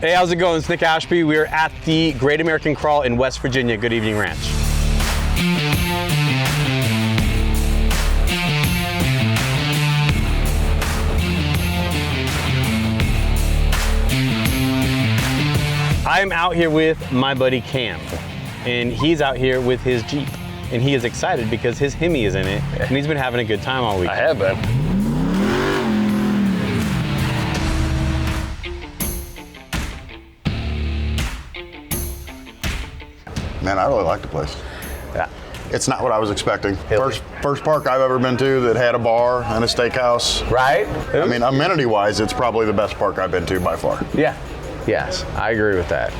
Hey, how's it going? It's Nick Ashby. We're at the Great American Crawl in West Virginia. Good evening, Ranch. I'm out here with my buddy Cam, and he's out here with his Jeep, and he is excited because his Hemi is in it, and he's been having a good time all week. I have been. Man, I really like the place. Yeah. It's not what I was expecting. First park I've ever been to that had a bar and a steakhouse. Right? I mean, amenity-wise, it's probably the best park I've been to by far. Yeah. Yes, I agree with that.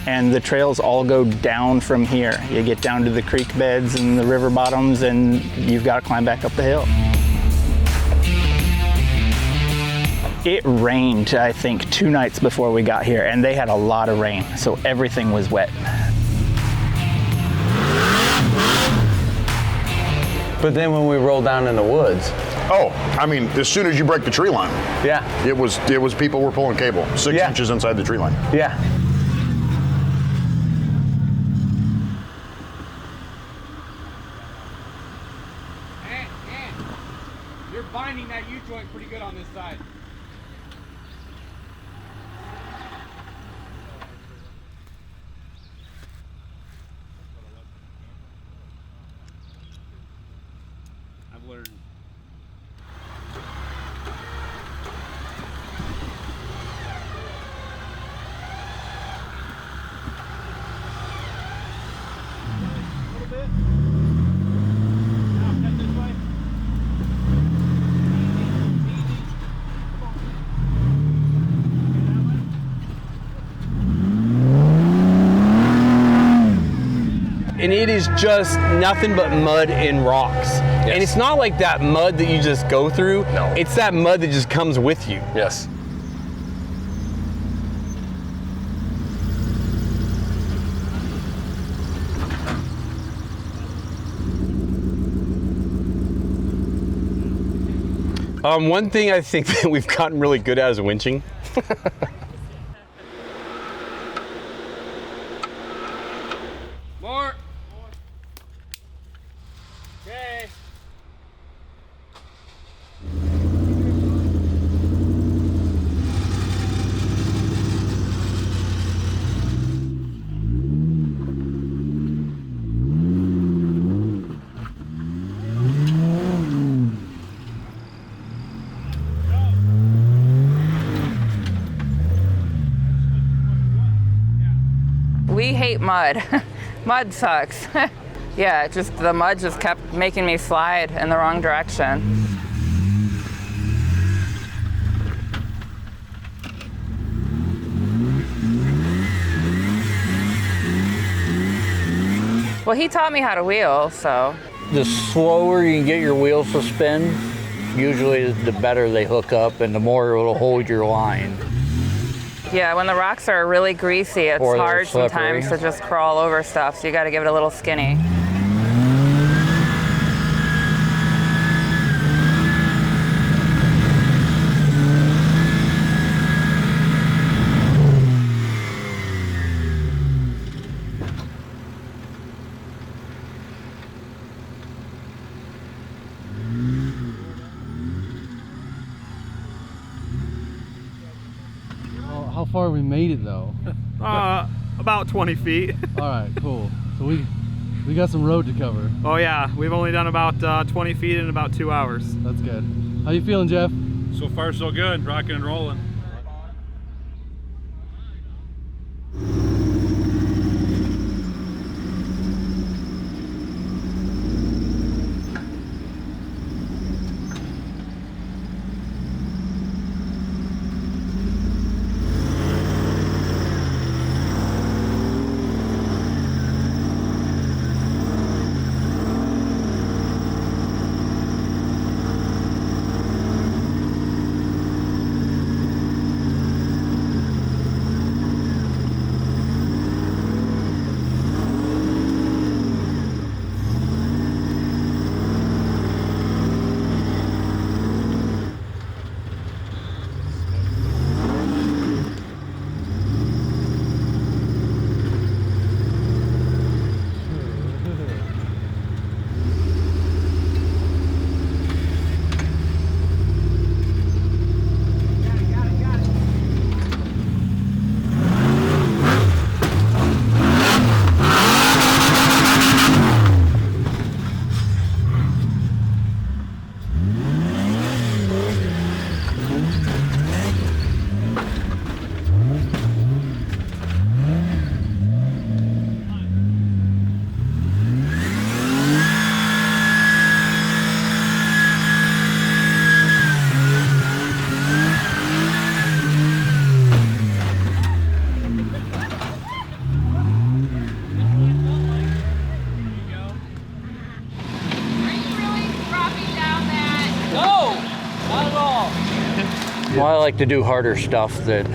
And the trails all go down from here. You get down to the creek beds and the river bottoms, and you've got to climb back up the hill. It rained, I think, 2 nights before we got here, and they had a lot of rain, so everything was wet. But then when we rolled down in the woods. Oh, I mean, as soon as you break the tree line, Yeah. it was people were pulling cable 6 Yeah. inches inside the tree line. Yeah. You're binding that U-joint pretty good on this side. I've learned. A little bit. Now, cut this way. And it is just nothing but mud and rocks. Yes. And it's not like that mud that you just go through. No. It's that mud that just comes with you. Yes. One thing I think that we've gotten really good at is winching. More. Okay. We hate mud. Mud sucks. Yeah, the mud just kept making me slide in the wrong direction. Well, he taught me how to wheel, so. The slower you can get your wheels to spin, usually the better they hook up and the more it'll hold your line. Yeah, when the rocks are really greasy, it's Or they're hard slippery. sometimes to just crawl over stuff, so you gotta give it a little skinny. How far we made it though? About 20 feet. All right, cool. So we got some road to cover. Oh yeah, we've only done about 20 feet in about 2 hours. That's good. How you feeling, Jeff? So far so good, rocking and rolling. like to do harder stuff that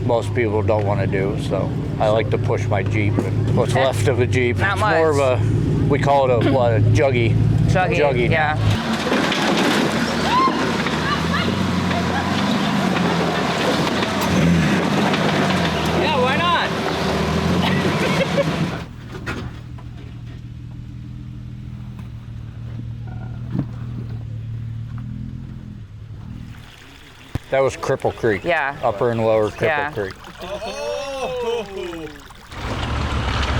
most people don't want to do, so I like to push my Jeep and what's left of a Jeep. Not It's much. more of a, we call it a juggy. Juggy. now. Yeah. Yeah, why not? That was Cripple Creek. Yeah. Upper and lower Cripple Yeah. Creek.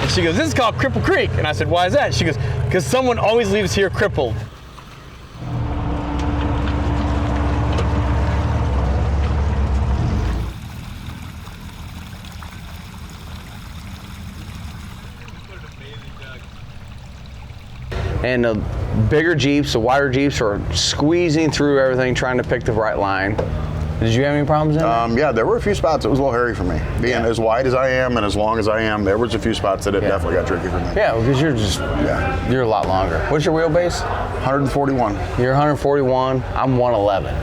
And she goes, this is called Cripple Creek. And I said, why is that? She goes, because someone always leaves here crippled. And the bigger Jeeps, the wider Jeeps, are squeezing through everything, trying to pick the right line. Did you have any problems in there? Yeah, there were a few spots. It was a little hairy for me. Being as wide as I am and as long as I am, there was a few spots that it definitely got tricky for me. Yeah, because you're a lot longer. What's your wheelbase? 141. You're 141. I'm 111.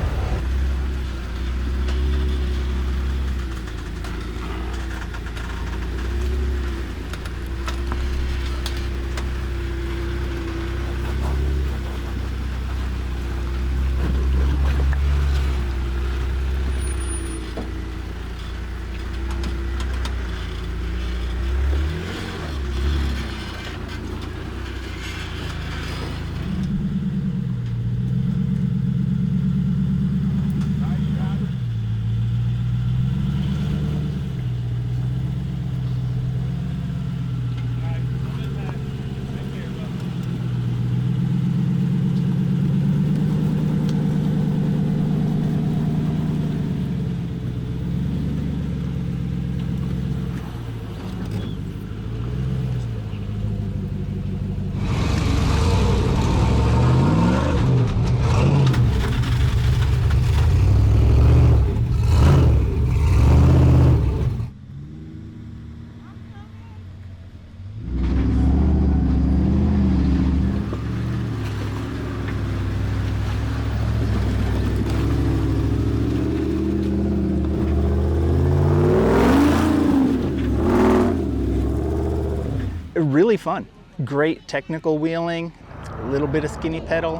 Really fun. Great technical wheeling, a little bit of skinny pedal.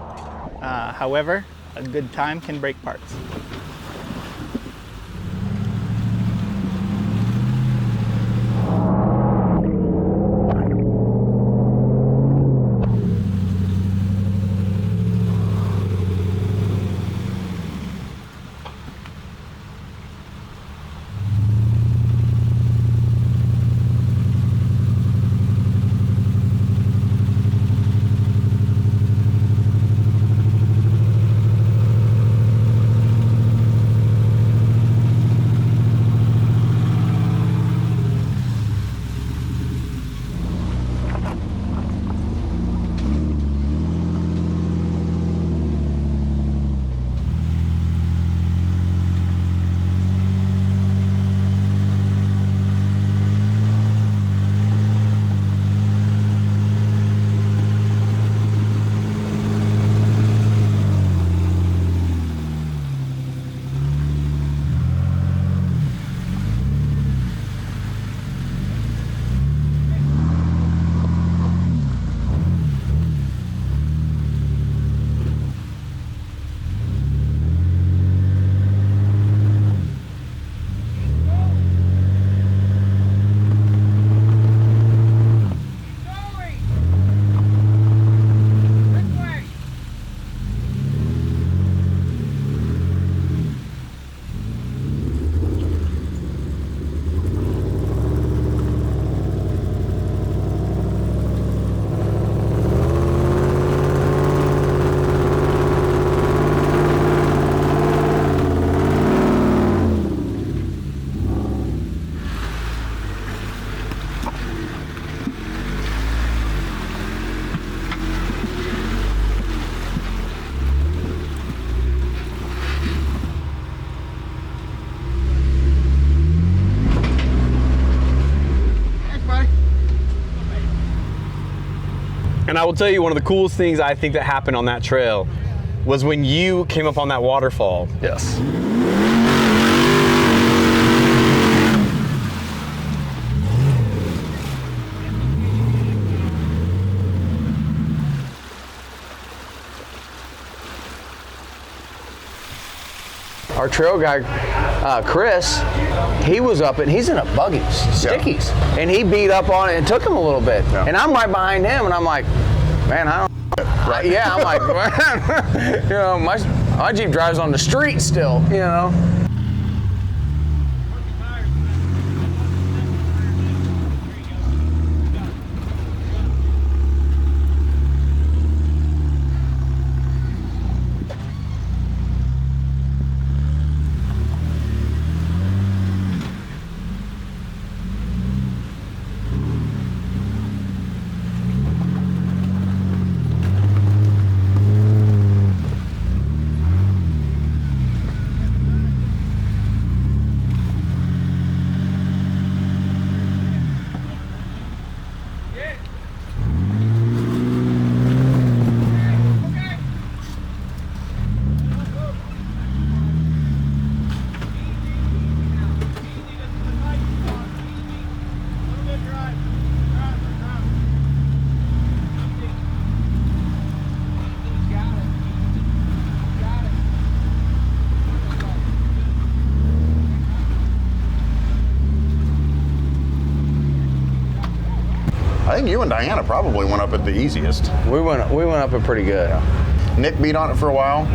However, a good time can break parts. And I will tell you, one of the coolest things I think that happened on that trail was when you came up on that waterfall. Yes. our trail guy, Chris, he was up and he's in a buggy, stickies, and he beat up on it and took him a little bit. Yeah. And I'm right behind him, and I'm like, man, I don't. Right. Yeah, I'm like, you know, my Jeep drives on the street still, you know. I think you and Diana probably went up it the easiest. We went up it pretty good. Nick beat on it for a while.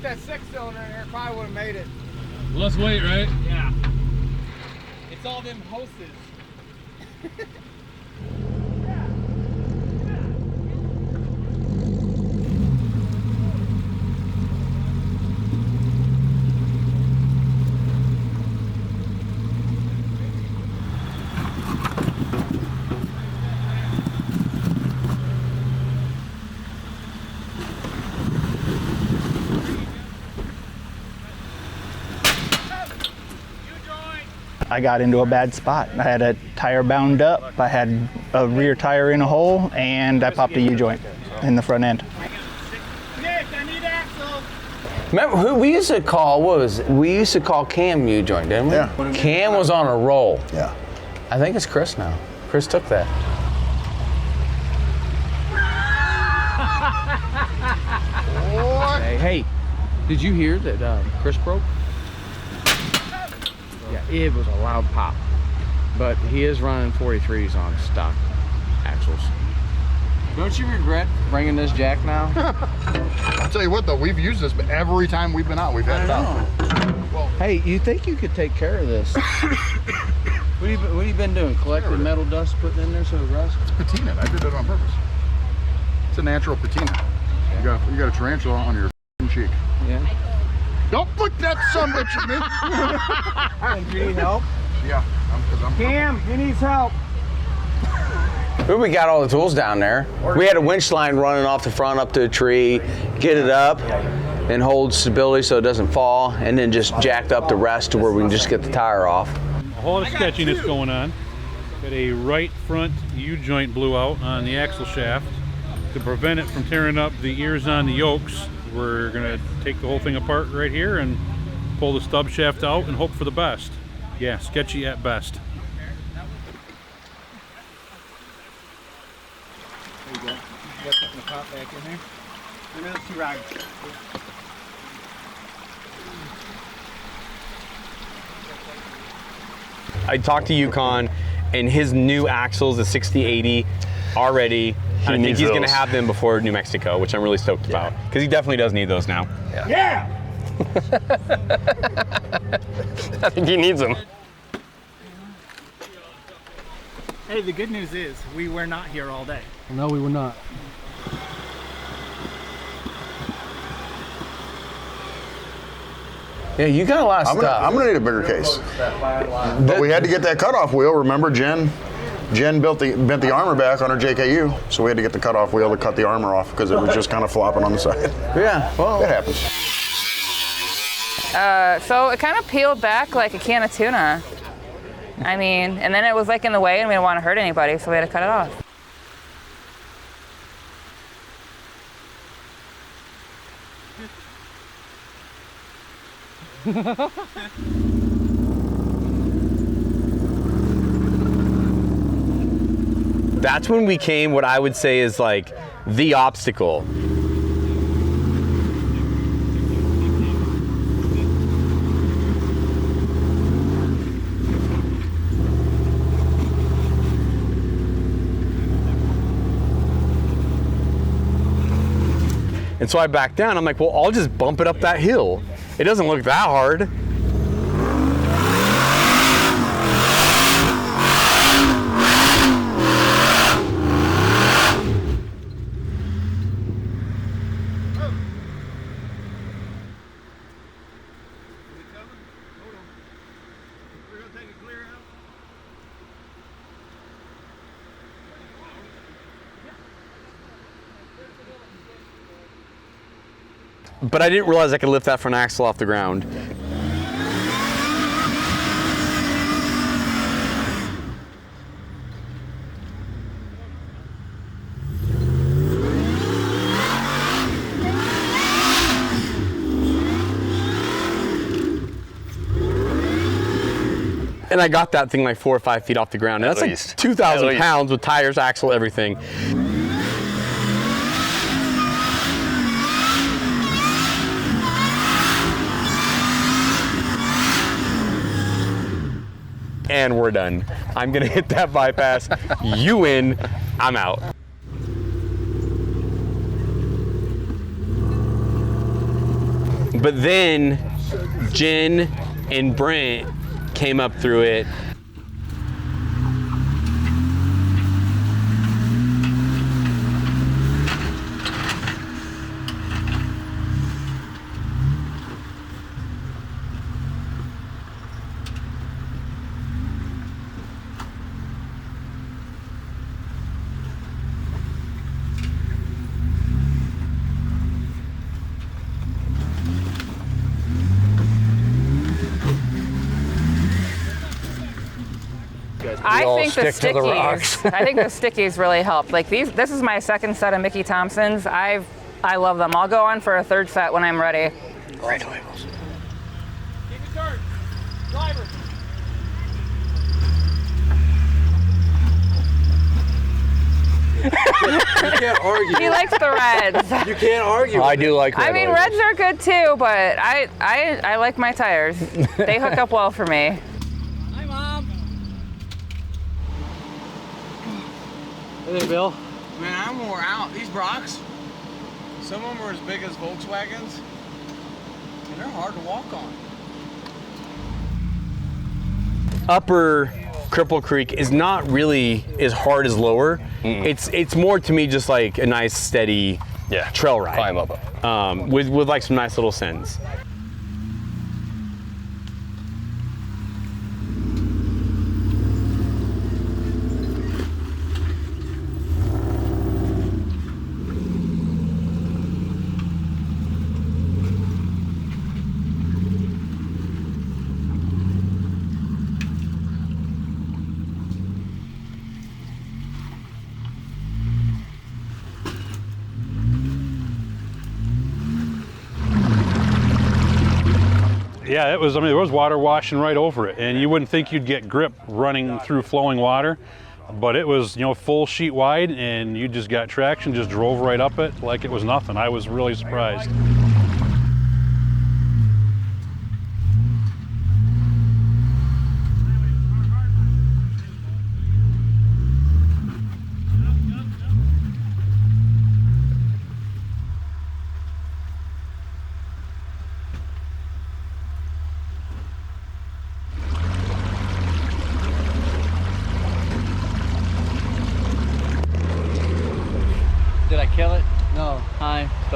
That 6-cylinder in there, probably would have made it. Less weight, right? Yeah. It's all them hoses. I got into a bad spot. I had a tire bound up, I had a rear tire in a hole, and I popped a U-joint in the front end. Nick, I need axle. Remember who we used to call? What was it? We used to call Cam U-joint, didn't we? Yeah. Cam was on a roll. Yeah. I think it's Chris now. Chris took that. Hey, did you hear that Chris broke? Yeah, it was a loud pop. But he is running 43s on stock axles. Don't you regret bringing this jack now? I'll tell you what though, we've used this every time we've been out. We've had it out. Well, Hey, you think you could take care of this? What have you been doing? Collecting metal dust, putting in there so it rusts? it's patina. I did it on purpose. It's a natural patina. You got a tarantula on your cheek. Yeah. Don't put that son bitch at me. Do you need help? Yeah, I'm Cam, he needs help. We got all the tools down there. We had a winch line running off the front up to a tree, get it up and hold stability so it doesn't fall, and then just jacked up the rest to where we can just get the tire off. A whole lot of sketchiness going on. Got a right front U-joint blew out on the axle shaft. To prevent it from tearing up the ears on the yokes, we're gonna take the whole thing apart right here and pull the stub shaft out and hope for the best. Yeah, sketchy at best. There you go. You got something to pop back in there? Look at those two rods. I talked to Yukon, and his new axles, the 6080, are ready. And I think needs he's going to those. have them before New Mexico, which I'm really stoked about. Because he definitely does need those now. Yeah! I think he needs them. Hey, the good news is we were not here all day. No, we were not. Yeah, you got a lot of stuff. I'm gonna need a bigger case. But we had to get that cutoff wheel. Remember, Jen bent the armor back on her JKU, so we had to get the cutoff wheel to cut the armor off because it was just kind of flopping on the side. Yeah, well, It happens. So it kind of peeled back like a can of tuna. I mean, and then it was like in the way and we didn't want to hurt anybody, so we had to cut it off. That's when we came what I would say is like the obstacle. And so I backed down. I'm like, well, I'll just bump it up that hill. It doesn't look that hard. But I didn't realize I could lift that front axle off the ground. And I got that thing like 4 or 5 feet off the ground. And that's like 2,000 pounds with tires, axle, everything. And we're done. I'm gonna hit that bypass. You win, I'm out. But then Jen and Brent came up through it. I think the stick to the rocks. stickies. I think the stickies really helped. Like these, this is my second set of Mickey Thompsons. I love them. I'll go on for a third set when I'm ready. Right labels. Keep it turn. Driver. You can't argue. He likes the reds. You can't argue. I do like red I mean, labels. reds are good too, but I like my tires. They hook up well for me. Hi, Mom. Hey there, Bill. Man, I'm wore out. These Brocks, some of them are as big as Volkswagens, and they're hard to walk on. Upper Cripple Creek is not really as hard as lower. It's more to me just like a nice steady trail ride. Climb up. With like some nice little sends. Yeah, it was, I mean, there was water washing right over it, and you wouldn't think you'd get grip running through flowing water, but it was, you know, full sheet wide, and you just got traction, just drove right up it like it was nothing. I was really surprised.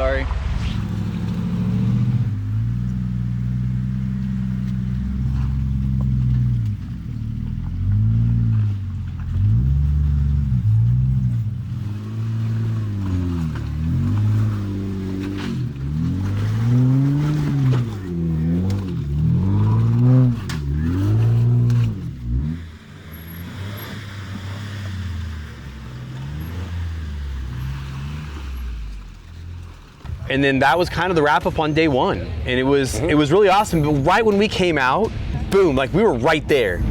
sorry. And then that was kind of the wrap up on day one. And it was really awesome. But right when we came out, boom, like we were right there.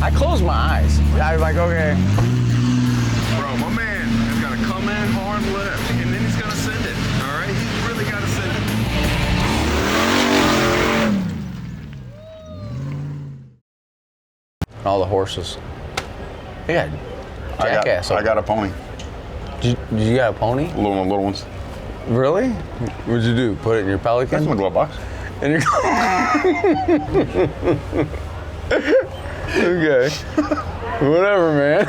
I closed my eyes. I was like, okay. Bro, my man has got to come in hard left, and then he's going to send it. All right? He's really got to send it. All the horses. They got jackass. I got a pony. Did you got a pony? Little ones. Really? What'd you do? Put it in your Pelican? That's in my glove box. In your Okay. Whatever, man.